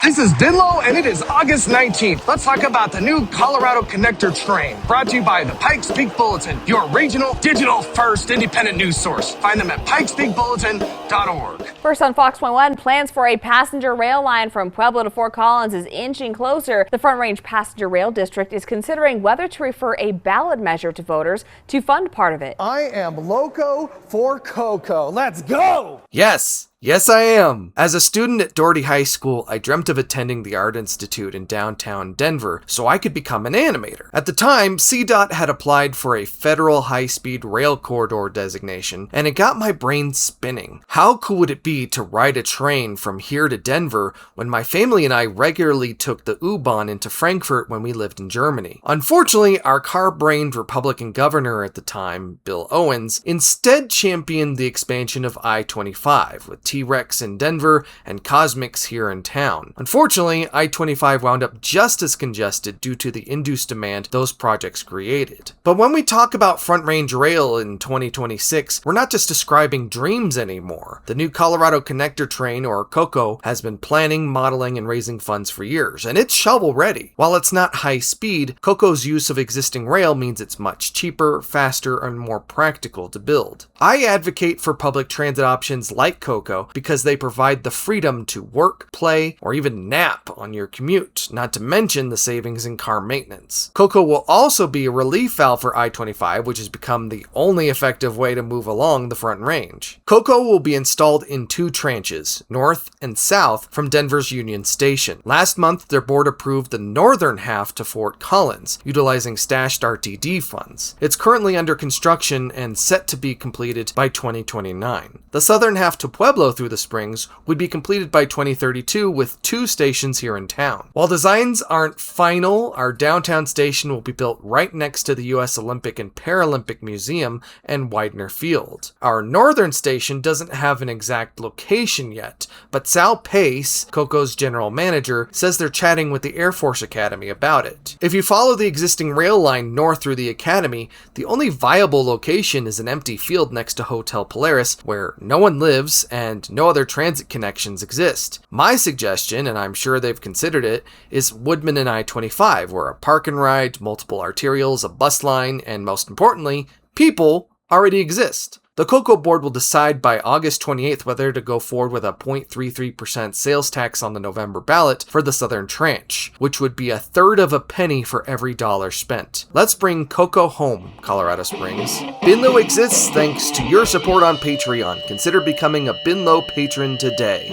This is BNLO, and it is August 19th. Let's talk about the new Colorado Connector train, brought to you by the Pikes Peak Bulletin, your regional, digital-first independent news source. Find them at pikespeakbulletin.org. First on Fox 1, plans for a passenger rail line from Pueblo to Fort Collins is inching closer. The Front Range Passenger Rail District is considering whether to refer a ballot measure to voters to fund part of it. I am loco for CoCo. Let's go! Yes, I am. As a student at Doherty High School, I dreamt of attending the Art Institute in downtown Denver so I could become an animator. At the time, CDOT had applied for a federal high-speed rail corridor designation, and it got my brain spinning. How cool would it be to ride a train from here to Denver when my family and I regularly took the U-Bahn into Frankfurt when we lived in Germany? Unfortunately, our car-brained Republican governor at the time, Bill Owens, instead championed the expansion of I-25 with T-Rex in Denver and Cosmics here in town. Unfortunately, I-25 wound up just as congested due to the induced demand those projects created. But when we talk about Front Range Rail in 2026, we're not just describing dreams anymore. The new Colorado Connector train, or CoCo, has been planning, modeling, and raising funds for years, and it's shovel-ready. While it's not high speed, CoCo's use of existing rail means it's much cheaper, faster, and more practical to build. I advocate for public transit options like CoCo because they provide the freedom to work, play, or even nap on your commute, not to mention the savings in car maintenance. CoCo will also be a relief valve for I-25, which has become the only effective way to move along the Front Range. CoCo will be installed in two tranches, north and south, from Denver's Union Station. Last month, their board approved the northern half to Fort Collins, utilizing stashed RTD funds. It's currently under construction and set to be completed by 2029. The southern half to Pueblo through the Springs would be completed by 2032 with two stations here in town. While designs aren't final, our downtown station will be built right next to the U.S. Olympic and Paralympic Museum and Widener Field. Our northern station doesn't have an exact location yet, but Sal Pace, CoCo's general manager, says they're chatting with the Air Force Academy about it. If you follow the existing rail line north through the Academy, the only viable location is an empty field next to Hotel Polaris where no one lives and no other transit connections exist. My suggestion, and I'm sure they've considered it, is Woodman and I-25, where a park and ride, multiple arterials, a bus line, and most importantly, people already exist. The CoCo board will decide by August 28th whether to go forward with a 0.33% sales tax on the November ballot for the southern tranche, which would be a third of a penny for every dollar spent. Let's bring CoCo home, Colorado Springs. BNLO exists thanks to your support on Patreon. Consider becoming a BNLO patron today.